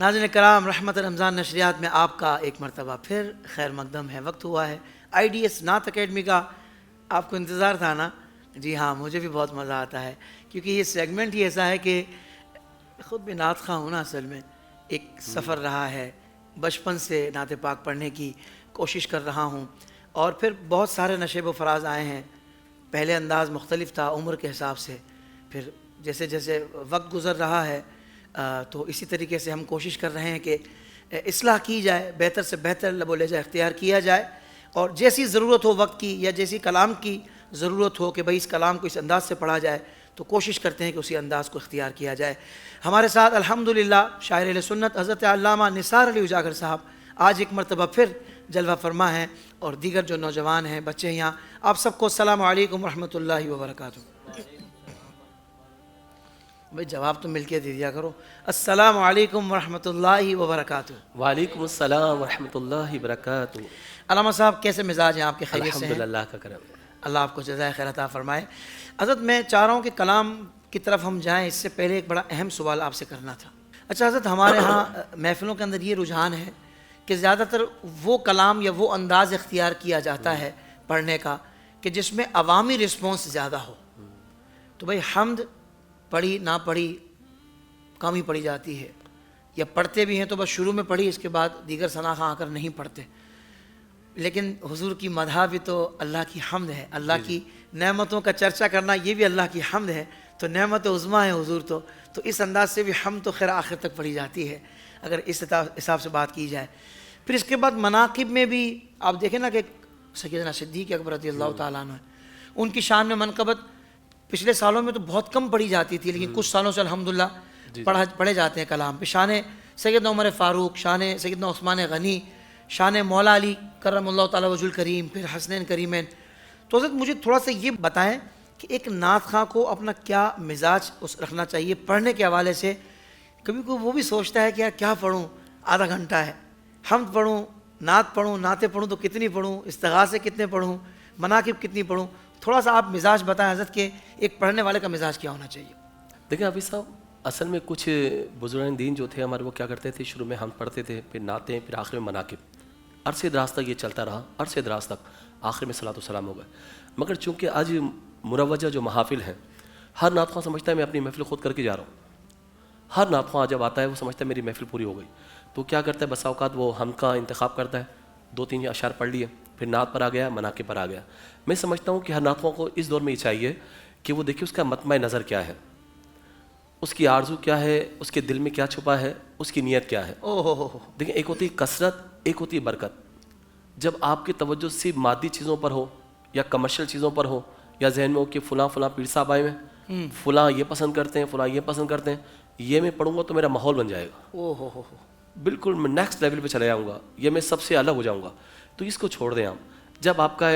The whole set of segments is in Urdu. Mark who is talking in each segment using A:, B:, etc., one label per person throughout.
A: ناظرین کرام، رحمت رمضان نشریات میں آپ کا ایک مرتبہ پھر خیر مقدم ہے. وقت ہوا ہے IDS نعت اکیڈمی کا. آپ کو انتظار تھا نا؟ جی ہاں، مجھے بھی بہت مزہ آتا ہے کیونکہ یہ سیگمنٹ ہی ایسا ہے کہ خود بھی نعت خواں ہوں نا. اصل میں ایک سفر رہا ہے، بچپن سے نعت پاک پڑھنے کی کوشش کر رہا ہوں اور پھر بہت سارے نشیب و فراز آئے ہیں. پہلے انداز مختلف تھا عمر کے حساب سے، پھر جیسے جیسے وقت گزر رہا ہے تو اسی طریقے سے ہم کوشش کر رہے ہیں کہ اصلاح کی جائے، بہتر سے بہتر لب و لہجہ اختیار کیا جائے اور جیسی ضرورت ہو وقت کی یا جیسی کلام کی ضرورت ہو کہ بھئی اس کلام کو اس انداز سے پڑھا جائے تو کوشش کرتے ہیں کہ اسی انداز کو اختیار کیا جائے. ہمارے ساتھ الحمدللہ شاعر اہل سنت حضرت علامہ نثار علی اجاگر صاحب آج ایک مرتبہ پھر جلوہ فرما ہیں، اور دیگر جو نوجوان ہیں، بچے یہاں، آپ سب کو السلام علیکم ورحمۃ اللہ وبرکاتہ. بھئی جواب تو مل کے دے دیا کرو. السلام علیکم ورحمۃ اللہ وبرکاتہ.
B: وعلیکم السلام ورحمۃ اللہ وبرکاتہ.
A: علامہ صاحب کیسے مزاج ہیں آپ کے؟ خیریت سے ہیں؟
B: الحمدللہ، اللہ کا کرم.
A: اللہ آپ کو جزائے خیر عطا فرمائے. حضرت میں چاہ رہا ہوں کہ کلام کی طرف ہم جائیں، اس سے پہلے ایک بڑا اہم سوال آپ سے کرنا تھا. اچھا حضرت، ہمارے ہاں محفلوں کے اندر یہ رجحان ہے کہ زیادہ تر وہ کلام یا وہ انداز اختیار کیا جاتا ہے پڑھنے کا کہ جس میں عوامی رسپانس زیادہ ہو. تو بھئی حمد پڑھی نہ پڑھی کم ہی پڑھی جاتی ہے، یا پڑھتے بھی ہیں تو بس شروع میں پڑھی، اس کے بعد دیگر ثناخواں آ کر نہیں پڑھتے. لیکن حضور کی مدح بھی تو اللہ کی حمد ہے، اللہ کی نعمتوں کا چرچا کرنا یہ بھی اللہ کی حمد ہے. تو نعمت عظمیٰ ہے حضور تو اس انداز سے بھی حمد تو خیر آخر تک پڑھی جاتی ہے اگر اس حساب سے بات کی جائے. پھر اس کے بعد مناقب میں بھی آپ دیکھیں نا کہ سیدنا صدیق اکبر رضی اللہ تعالیٰ عنہ، ان کی شان میں منقبت پچھلے سالوں میں تو بہت کم پڑھی جاتی تھی، لیکن کچھ سالوں سے الحمدللہ پڑھے جاتے ہیں کلام. پھر شان سیدنا عمر فاروق، شان سیدنا عثمان غنی، شان مولا علی کرم اللہ تعالیٰ وجہ الکریم، پھر حسنین کریمین. تو حضرت مجھے تھوڑا سا یہ بتائیں کہ ایک نعت خواں کو اپنا کیا مزاج رکھنا چاہیے پڑھنے کے حوالے سے؟ کبھی کوئی وہ بھی سوچتا ہے کہ یار کیا پڑھوں، آدھا گھنٹہ ہے، حمد پڑھوں، نعت پڑھوں، نعتیں پڑھوں تو کتنی پڑھوں، استغاثے کتنے پڑھوں، مناقب کتنی پڑھوں؟ تھوڑا سا آپ مزاج بتائیں حضرت کہ ایک پڑھنے والے کا مزاج کیا ہونا چاہیے.
B: دیکھیں حافظ صاحب، اصل میں کچھ بزرگان دین جو تھے ہمارے، وہ کیا کرتے تھے، شروع میں ہم پڑھتے تھے، پھر نعتیں، پھر آخر میں مناقب. عرصے دراز تک یہ چلتا رہا، عرصے دراز تک، آخر میں صلاۃ و سلام ہو گئے. مگر چونکہ آج مروجہ جو محافل ہیں، ہر نعت خواں سمجھتا ہے میں اپنی محفل خود کر کے جا رہا ہوں. ہر نعت خواں جب آتا ہے وہ سمجھتا ہے میری محفل پوری ہو گئی. تو کیا کرتا ہے، بسا اوقات وہ حمد کا انتخاب کرتا ہے، 2-3 اشعار پڑھ لیے، پھر نعت پر آ گیا، مناقب پر آ گیا. میں سمجھتا ہوں کہ ہر نعت خواں کو اس دور میں یہ چاہیے کہ وہ دیکھے اس کا مطمع نظر کیا ہے، اس کی آرزو کیا ہے، اس کے دل میں کیا چھپا ہے، اس کی نیت کیا ہے. دیکھیں، ایک ہوتی ہے کثرت، ایک ہوتی ہے برکت. جب آپ کی توجہ صرف مادی چیزوں پر ہو یا کمرشل چیزوں پر ہو، یا ذہن میں ہو کہ فلاں پیر صاحب آئے ہیں، فلاں یہ پسند کرتے ہیں، فلاں یہ پسند کرتے ہیں، یہ میں پڑھوں گا تو میرا ماحول بن جائے گا، بالکل میں نیکسٹ لیول پہ چلے جاؤں گا، یہ میں سب سے الگ ہو جاؤں گا. تو اس کو چھوڑ دیں آپ. جب آپ کا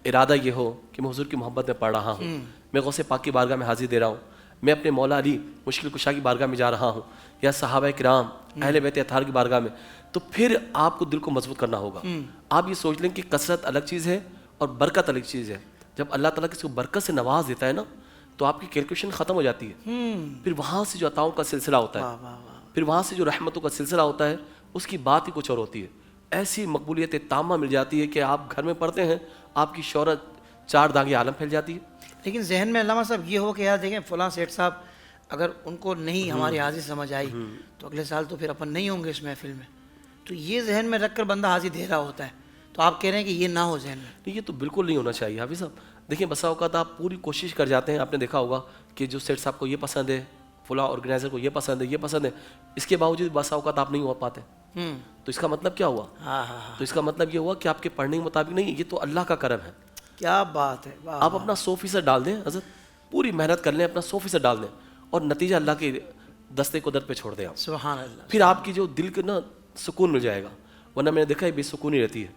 B: ارادہ یہ ہو کہ میں حضور کی محبت میں پڑھ رہا ہوں، میں غوث پاک کی بارگاہ میں حاضری دے رہا ہوں، میں اپنے مولا علی مشکل کشا کی بارگاہ میں جا رہا ہوں، یا صحابہ کرام اہل بیت اطہار کی بارگاہ میں، تو پھر آپ کو دل کو مضبوط کرنا ہوگا. آپ یہ سوچ لیں کہ کثرت الگ چیز ہے اور برکت الگ چیز ہے. جب اللہ تعالیٰ کسی کو برکت سے نواز دیتا ہے نا، تو آپ کی کیلکولیشن ختم ہو جاتی ہے. پھر وہاں سے جو عطاؤں کا سلسلہ ہوتا ہے، پھر وہاں سے جو رحمتوں کا سلسلہ ہوتا ہے، اس کی بات ہی کچھ اور ہوتی ہے. ایسی مقبولیت تامہ مل جاتی ہے کہ آپ گھر میں پڑھتے ہیں، آپ کی شہرت 4 دانگے عالم پھیل جاتی ہے.
A: لیکن ذہن میں علامہ صاحب یہ ہو کہ یار دیکھیں فلاں سیٹ صاحب اگر ان کو نہیں ہماری حاضری سمجھ آئی تو اگلے سال تو پھر اپن نہیں ہوں گے اس محفل میں. تو یہ ذہن میں رکھ کر بندہ حاضری دے رہا ہوتا ہے. تو آپ کہہ رہے ہیں کہ یہ نہ ہو ذہن میں؟
B: یہ تو بالکل نہیں ہونا چاہیے حافظ صاحب. دیکھیں، بسا اوقات آپ پوری کوشش کر جاتے ہیں، آپ نے دیکھا ہوگا کہ جو سیٹ صاحب کو یہ پسند ہے، فلاں آرگنائزر کو یہ پسند ہے، یہ پسند ہے، اس کے باوجود بسا اوقات آپ نہیں ہو پاتے. تو اس کا مطلب کیا ہوا؟ تو اس کا مطلب یہ ہوا کہ آپ کے پڑھنے کے مطابق نہیں، یہ تو اللہ کا کرم ہے.
A: کیا بات ہے.
B: آپ اپنا 100% ڈال دیں حضرت، پوری محنت کر لیں، اپنا 100% ڈال دیں، اور نتیجہ اللہ کے دستے قدرت پہ چھوڑ دیں آپ.
A: سبحان اللہ.
B: پھر آپ کی جو دل کو نا سکون مل جائے گا. ورنہ میں نے دیکھا ہے بے سکونی رہتی ہے،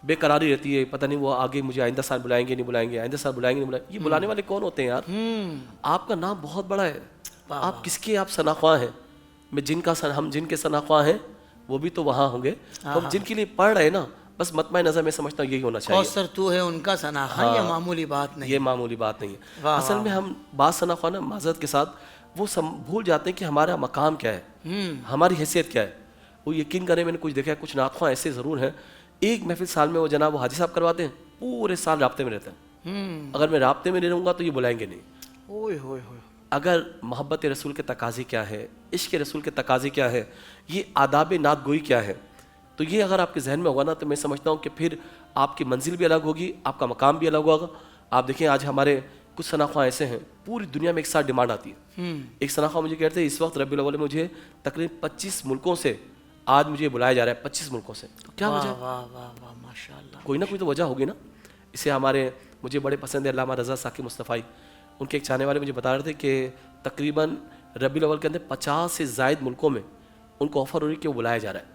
B: بے قراری رہتی ہے، پتہ نہیں وہ آگے مجھے آئندہ سال بلائیں گے نہیں بلائیں گے، آئندہ سال بلائیں گے نہیں بلائیں گے. یہ بلانے والے کون ہوتے ہیں یار؟ آپ کا نام بہت بڑا ہے، آپ کس کے آپ ثناخواں ہیں. ہم جن کے ثناخواں ہیں وہ بھی تو وہاں ہوں گے. ہم جن کے لیے پڑھ رہے ہیں نا، بس مطمع نظر میں سمجھتا ہوں یہی ہونا چاہیے.
A: کوثر تو ہے ان کا ثناخواں، یہ معمولی بات نہیں،
B: یہ معمولی بات نہیں ہے. اصل میں ہم بعض ثناخواں نا معذرت کے ساتھ وہ بھول جاتے ہیں کہ ہمارا مقام کیا ہے، ہماری حیثیت کیا ہے. وہ یقین کریں میں نے کچھ دیکھا ہے، کچھ نعت خواں ایسے ضرور ہیں، ایک محفل سال میں وہ جناب وہ حاجی صاحب کرواتے ہیں، پورے سال رابطے میں رہتے ہیں. اگر میں رابطے میں نہیں رہوں گا تو یہ بلائیں گے نہیں.
A: اوئے ہوئے ہوئے.
B: اگر محبت رسول کے تقاضے کیا ہے، عشق رسول کے تقاضے کیا ہے، یہ آداب نعت گوئی کیا ہے، تو یہ اگر آپ کے ذہن میں ہوگا نا تو میں سمجھتا ہوں کہ پھر آپ کی منزل بھی الگ ہوگی، آپ کا مقام بھی الگ ہوگا. آپ دیکھیں آج ہمارے کچھ ثنا خواں ایسے ہیں، پوری دنیا میں ایک ساتھ ڈیمانڈ آتی ہے. ایک ثنا خواں مجھے کہتے ہیں اس وقت ربیع الاول میں مجھے تقریباً 25 ملکوں سے آج مجھے بلایا جا رہا ہے، 25 ملکوں سے. تو کیا وجہ ہے؟
A: واہ واہ واہ ماشاء اللہ.
B: کوئی نہ کوئی تو وجہ ہوگی نا. اسے ہمارے مجھے بڑے پسند ہے علامہ رضا ثاقب مصطفی، ان کے ایک چاہنے والے مجھے بتا رہے تھے کہ تقریباً ربیع الاول کے اندر 50 سے زائد ملکوں میں ان کو آفر ہو رہی ہے کہ وہ بلایا جا رہا ہے.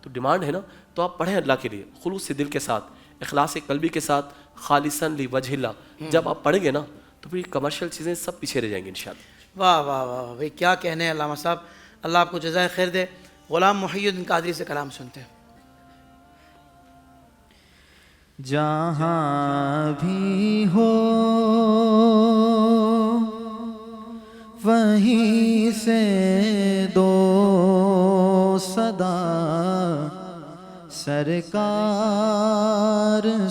B: تو ڈیمانڈ ہے نا، تو آپ پڑھیں اللہ کے لیے خلوص سے دل کے ساتھ، اخلاص قلبی کے ساتھ، خالصاً لوجہ اللہ. جب آپ پڑھیں گے نا تو پھر کمرشل چیزیں سب پیچھے رہ جائیں گی انشاءاللہ.
A: واہ واہ واہ بھائی کیا کہنے ہیں علامہ صاحب، اللہ آپ کو جزائے خیر دے. غلام محی الدین قادری سے کلام سنتے ہیں.
C: جہاں بھی ہو وہیں سے دو صدا، سرکار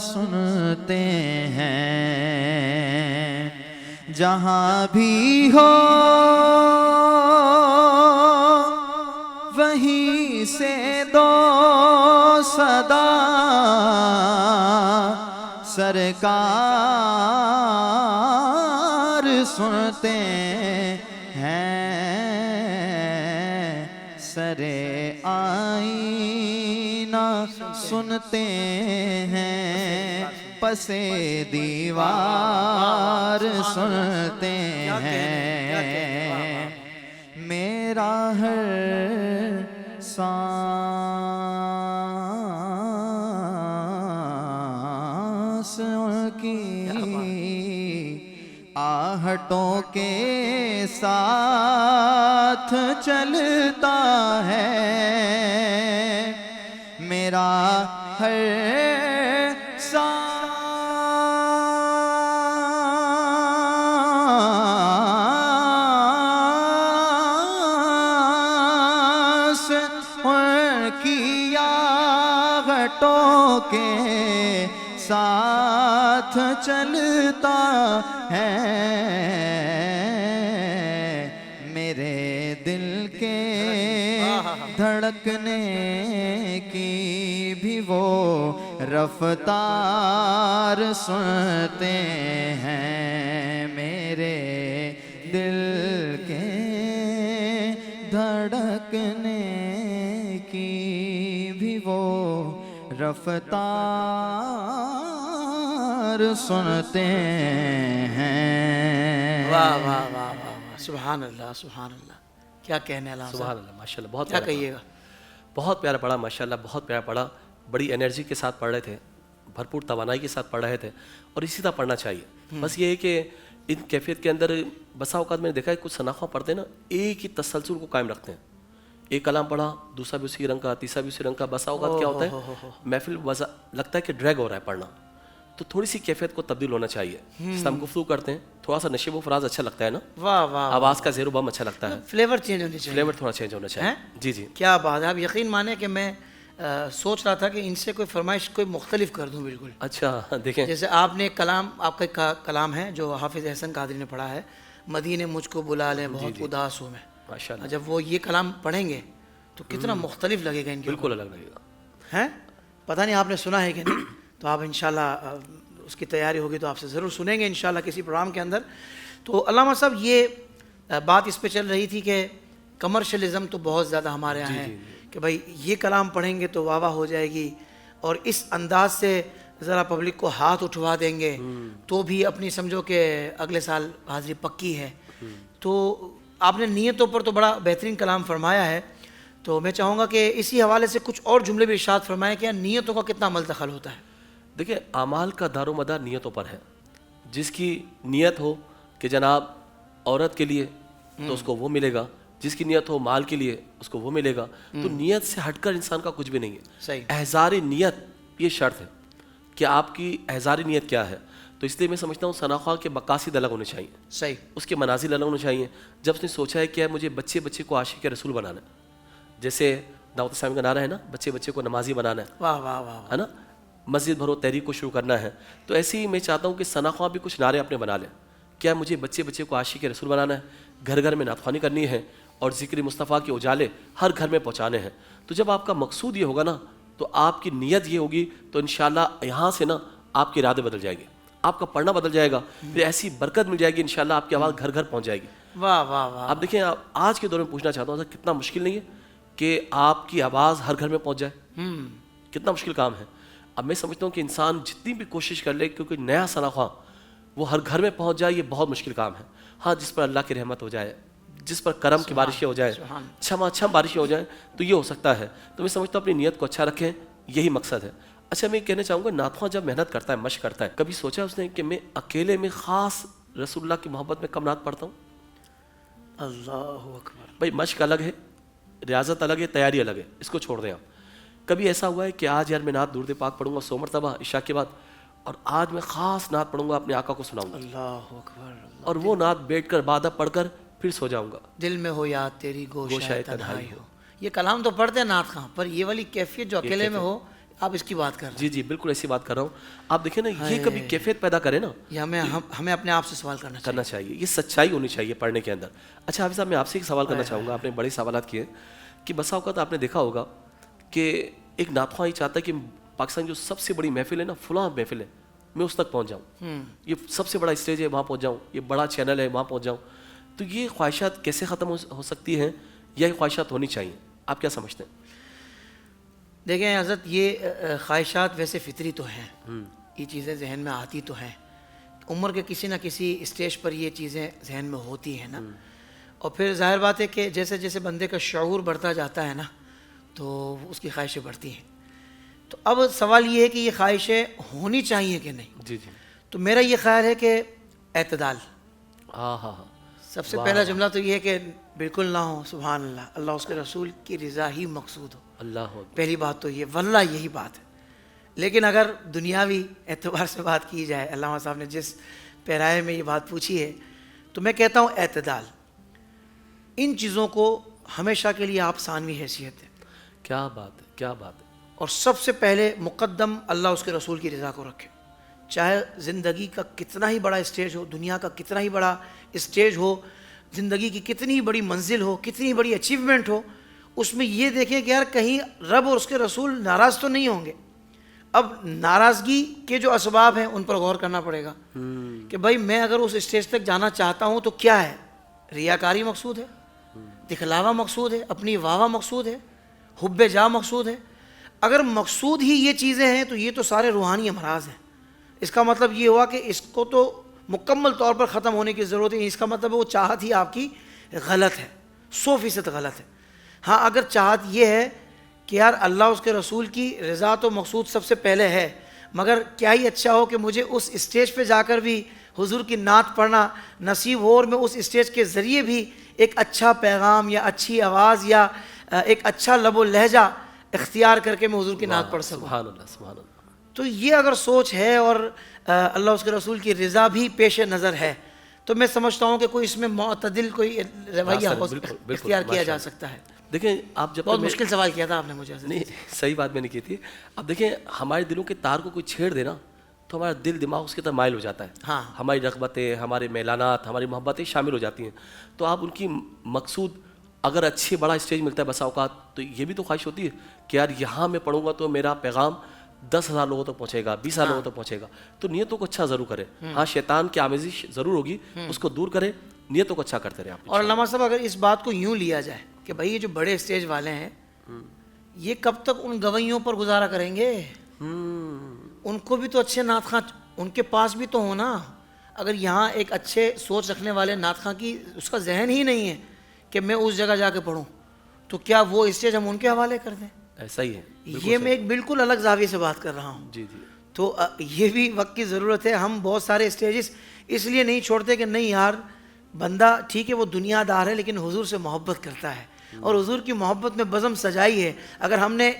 C: سنتے ہیں. جہاں بھی ہو وہیں سے دو صدا، سرکار سنتے ہیں. سرے آئینہ سنتے ہیں، پسے دیوار سنتے ہیں. میرا ہر سانس کی آہٹوں کے ساتھ چلتا ہے. میرا ہر کے ساتھ چلتا ہے. میرے دل کے دھڑکنے کی بھی وہ رفتار سنتے ہیں. میرے دل کے دھڑکنے کی بھی وہ رفتار سنتے ہیں.
A: واہ واہ واہ واہ واہ سبحان اللہ سبحان اللہ. کیا کہنے علامہ
B: سبحان
A: صاحب،
B: اللہ ماشاءاللہ. بہت
A: کیا کہیے گا؟
B: بہت پیارا پڑھا ماشاءاللہ، بہت پیارا پڑھا. بڑی انرجی کے ساتھ پڑھ رہے تھے، بھرپور توانائی کے ساتھ پڑھ رہے تھے، اور اسی طرح پڑھنا چاہیے. بس یہ ہے کہ ان کیفیت کے اندر بسا اوقات میں نے دیکھا ہے کچھ ثنا خواں پڑھتے ہیں نا، ایک ہی تسلسل کو قائم رکھتے ہیں. ایک کلام پڑھا، دوسرا بھی اسی رنگ کا، تیسرا بھی اسی رنگ کا. بسا اوقات کیا ہوتا ہے محفل لگتا ہے کہ ڈریگ ہو رہا ہے پڑھنا. تو تھوڑی سی کیفیت کو تبدیل ہونا چاہیے. جس ہم گفتگو کرتے ہیں تھوڑا سا نشیب و فراز اچھا لگتا ہے نا،
A: واہ واہ
B: آواز کا زیر و بم اچھا لگتا ہے،
A: فلیور چینج ہونی چاہیے.
B: فلیور تھوڑا چینج ہونا چاہیے. جی جی
A: کیا بات ہے. آپ یقین مانیں کہ میں سوچ رہا تھا کہ ان سے کوئی فرمائش کوئی مختلف کر دوں. بالکل
B: اچھا دیکھیں
A: جیسے آپ نے کلام، آپ کا کلام ہے جو حافظ احسن قادری نے پڑھا ہے، مدینے مجھ کو بلا لے بہت اداس ہوں میں.
B: ماشاءاللہ
A: جب وہ یہ کلام پڑھیں گے تو کتنا مختلف لگے گا ان کے.
B: بالکل الگ لگے گا.
A: ہیں پتہ نہیں آپ نے سنا ہے کہ نہیں، تو آپ انشاءاللہ اس کی تیاری ہوگی تو آپ سے ضرور سنیں گے انشاءاللہ کسی پروگرام کے اندر. تو علامہ صاحب یہ بات اس پہ چل رہی تھی کہ کمرشلزم تو بہت زیادہ ہمارے یہاں ہے کہ بھائی یہ کلام پڑھیں گے تو واہ واہ ہو جائے گی، اور اس انداز سے ذرا پبلک کو ہاتھ اٹھوا دیں گے تو بھی اپنی سمجھو کہ اگلے سال حاضری پکی ہے. تو آپ نے نیتوں پر تو بڑا بہترین کلام فرمایا ہے. تو میں چاہوں گا کہ اسی حوالے سے کچھ اور جملے بھی ارشاد فرمائیں کہ نیتوں کا کتنا عمل دخل ہوتا ہے.
B: دیکھیں اعمال کا دار و مدار نیتوں پر ہے. جس کی نیت ہو کہ جناب عورت کے لیے تو اس کو وہ ملے گا، جس کی نیت ہو مال کے لیے اس کو وہ ملے گا. تو نیت سے ہٹ کر انسان کا کچھ بھی نہیں ہے.
A: صحیح.
B: احزار نیت یہ شرط ہے کہ آپ کی احزار نیت کیا ہے. تو اس لیے میں سمجھتا ہوں ثنا خواہ کے مقاصد الگ ہونے چاہیے،
A: صحیح.
B: اس کے منازل الگ ہونے چاہیے. جب اس نے سوچا ہے کہ مجھے بچے کو عاشق رسول بنانا ہے، جیسے دعوت اسلامی کا نعرہ ہے نا، بچے کو نمازی بنانا ہے،
A: واہ واہ واہ.
B: ہے نا، مسجد بھرو تحریک کو شروع کرنا ہے. تو ایسے ہی میں چاہتا ہوں کہ ثنا خواہ بھی کچھ نعرے اپنے بنا لیں. کیا مجھے بچے کو عاشق رسول بنانا ہے، گھر گھر میں نعت خوانی کرنی ہے اور ذکر مصطفیٰ کے اجالے ہر گھر میں پہنچانے ہیں. تو جب آپ کا مقصود یہ ہوگا نا تو آپ کی نیت یہ ہوگی تو انشاءاللہ یہاں سے نا آپ کے ارادے بدل جائیں گے، آپ کا پڑھنا بدل جائے گا، پھر ایسی برکت مل جائے گی انشاءاللہ آپ کی آواز گھر گھر پہنچ جائے گی.
A: واہ واہ واہ.
B: آپ دیکھیں آج کے دور میں پوچھنا چاہتا ہوں سر کتنا مشکل نہیں ہے کہ آپ کی آواز ہر گھر میں پہنچ جائے، کتنا مشکل کام ہے. اب میں سمجھتا ہوں کہ انسان جتنی بھی کوشش کر لے کیونکہ نیا ثنا خواہ وہ ہر گھر میں پہنچ جائے، یہ بہت مشکل کام ہے. ہاں جس پر اللہ کی رحمت ہو جائے، جس پر کرم کی بارشیں ہو جائیں، چھم بارشیں ہو جائیں تو یہ ہو سکتا ہے. تو میں سمجھتا ہوں اپنی نیت کو اچھا رکھیں، یہی مقصد ہے. اچھا میں کہنا چاہوں گا نعت خواہ جب محنت کرتا ہے، مشق کرتا ہے، کبھی سوچا اس نے کہ میں اکیلے میں خاص رسول اللہ کی محبت میں کم نعت پڑھتا ہوں؟
A: اللہ اکبر.
B: بھائی مشق الگ ہے، ریاضت الگ ہے، تیاری الگ ہے، اس کو چھوڑ دیں آپ. کبھی ایسا ہوا ہے کہ آج یار میں نعت درود پاک پڑھوں گا 100 مرتبہ عشاء کے بعد، اور آج میں خاص نعت پڑھوں گا اپنے آقا کو سناؤں گا،
A: اللہ اکبر.
B: اور وہ نعت بیٹھ کر بعدہ پڑھ کر پھر سو جاؤں گا.
A: دل میں ہو یاد تیری گوشہ
B: گوشۂ
A: تنہائی ہو. یہ کلام تو پڑھتے ہیں نعت خواہ، پر یہ والی کیفیت جو اکیلے میں ہو آپ اس کی بات کر رہے ہیں.
B: جی جی بالکل ایسی بات کر رہا ہوں. آپ دیکھیں نا یہ کبھی کیفیت پیدا کرے نا،
A: یہ ہمیں اپنے آپ سے سوال کرنا
B: چاہیے. یہ سچائی ہونی چاہیے پڑھنے کے اندر. اچھا حافظ صاحب میں آپ سے ایک سوال کرنا چاہوں گا، آپ نے بڑے سوالات کیے کہ بسا اوقات آپ نے دیکھا ہوگا کہ ایک نعت خواہ یہ چاہتا ہے کہ پاکستان جو سب سے بڑی محفل ہے نا، فلاں محفل ہے، میں اس تک پہنچ جاؤں، یہ سب سے بڑا اسٹیج ہے وہاں پہنچ جاؤں، یہ بڑا چینل ہے وہاں پہنچ جاؤں. تو یہ خواہشات کیسے ختم ہو سکتی ہیں یا یہ خواہشات ہونی چاہیے؟ آپ کیا سمجھتے ہیں؟
A: دیکھیں حضرت، یہ خواہشات ویسے فطری تو ہیں، یہ چیزیں ذہن میں آتی تو ہیں، عمر کے کسی نہ کسی اسٹیج پر یہ چیزیں ذہن میں ہوتی ہیں نا. اور پھر ظاہر بات ہے کہ جیسے جیسے بندے کا شعور بڑھتا جاتا ہے نا تو اس کی خواہشیں بڑھتی ہیں. تو اب سوال یہ ہے کہ یہ خواہشیں ہونی چاہیے کہ نہیں.
B: جی جی.
A: تو میرا یہ خیال ہے کہ اعتدال.
B: ہاں ہاں ہاں.
A: سب سے پہلا جملہ تو یہ ہے کہ بالکل نہ ہو، سبحان اللہ، اللہ اس کے رسول کی رضا ہی مقصود ہو.
B: اللہ
A: پہلی بات تو یہ، واللہ یہی بات ہے. لیکن اگر دنیاوی اعتبار سے بات کی جائے، علامہ صاحب نے جس پیرائے میں یہ بات پوچھی ہے، تو میں کہتا ہوں اعتدال. ان چیزوں کو ہمیشہ کے لیے آپ ثانوی حیثیت ہے.
B: کیا بات ہے، کیا بات ہے.
A: اور سب سے پہلے مقدم اللہ اس کے رسول کی رضا کو رکھے. چاہے زندگی کا کتنا ہی بڑا اسٹیج ہو، دنیا کا کتنا ہی بڑا اسٹیج ہو، زندگی کی کتنی ہی بڑی منزل ہو، کتنی بڑی اچیومنٹ ہو، اس میں یہ دیکھیں کہ یار کہیں رب اور اس کے رسول ناراض تو نہیں ہوں گے. اب ناراضگی کے جو اسباب ہیں ان پر غور کرنا پڑے گا کہ بھائی میں اگر اس اسٹیج تک جانا چاہتا ہوں تو کیا ہے؟ ریاکاری مقصود ہے، دکھلاوا مقصود ہے، اپنی واہ مقصود ہے، حب جا مقصود ہے. اگر مقصود ہی یہ چیزیں ہیں تو یہ تو سارے روحانی امراض ہیں. اس کا مطلب یہ ہوا کہ اس کو تو مکمل طور پر ختم ہونے کی ضرورت ہے. اس کا مطلب وہ چاہت ہی آپ کی غلط ہے، 100% غلط ہے. ہاں اگر چاہت یہ ہے کہ یار اللہ اس کے رسول کی رضا تو مقصود سب سے پہلے ہے، مگر کیا ہی اچھا ہو کہ مجھے اس اسٹیج پہ جا کر بھی حضور کی نعت پڑھنا نصیب ہو اور میں اس اسٹیج کے ذریعے بھی ایک اچھا پیغام یا اچھی آواز یا ایک اچھا لب و لہجہ اختیار کر کے میں حضور کی نعت پڑھ سکوں.
B: سبحان اللہ سبحان اللہ.
A: تو یہ اگر سوچ ہے اور اللہ اس کے رسول کی رضا بھی پیش نظر ہے تو میں سمجھتا ہوں کہ کوئی اس میں معتدل کوئی رویہ اختیار کیا جا سکتا ہے.
B: دیکھیں آپ جب
A: بہت مشکل سوال کیا تھا آپ نے مجھے.
B: نہیں صحیح بات میں نے کی تھی. اب دیکھیں ہمارے دلوں کے تار کو کوئی چھیڑ دے نا تو ہمارا دل دماغ اس کی طرف مائل ہو جاتا ہے.
A: ہاں
B: ہماری رغبتیں، ہمارے میلانات، ہماری محبتیں شامل ہو جاتی ہیں. تو آپ ان کی مقصود اگر اچھی بڑا اسٹیج ملتا ہے بسا اوقات تو یہ بھی تو خواہش ہوتی ہے کہ یار یہاں میں پڑھوں گا تو میرا پیغام 10,000 لوگوں تک پہنچے گا، 20,000 لوگوں تک پہنچے گا. تو نیتوں کو اچھا ضرور کرے. ہاں شیطان کی آمیزش ضرور ہوگی، اس کو دور کرے، نیتوں کو اچھا کرتے رہے آپ.
A: اور علامہ صاحب اگر اس بات کو یوں لیا جائے کہ بھائی یہ جو بڑے اسٹیج والے ہیں یہ کب تک ان گویوں پر گزارا کریں گے؟ ان کو بھی تو اچھے نعت خواں ان کے پاس بھی تو ہونا. اگر یہاں ایک اچھے سوچ رکھنے والے نعت خواں کی اس کا ذہن ہی نہیں ہے کہ میں اس جگہ جا کے پڑھوں تو کیا وہ اسٹیج ہم ان کے حوالے کر دیں؟
B: ایسا ہی ہے.
A: یہ میں ایک بالکل الگ زاویے سے بات کر رہا ہوں.
B: جی جی.
A: تو یہ بھی وقت کی ضرورت ہے. ہم بہت سارے اسٹیجز اس لیے نہیں چھوڑتے کہ نہیں یار بندہ ٹھیک ہے وہ دنیا دار ہے لیکن حضور سے محبت کرتا ہے اور حضور کی محبت میں بزم سجائی ہے. اگر ہم نے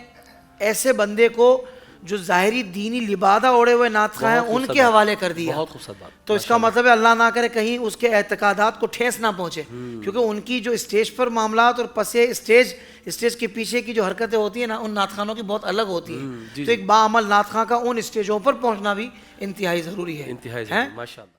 A: ایسے بندے کو جو ظاہری دینی لبادہ اوڑے ہوئے نعت خواہ ہیں ان کے حوالے کر دیا.
B: بہت خوبصورت بات.
A: تو اس کا مطلب ہے اللہ نہ کرے کہیں اس کے اعتقادات کو ٹھیس نہ پہنچے, کیونکہ ان کی جو اسٹیج پر معاملات اور پسے اسٹیج کے پیچھے کی جو حرکتیں ہوتی ہیں نا ان نعت خوانوں کی بہت الگ ہوتی ہیں. تو ایک باعمل نعت خواں کا ان اسٹیجوں پر پہنچنا بھی انتہائی ضروری ہے.
B: انتہائی ضروری, ماشاء اللہ.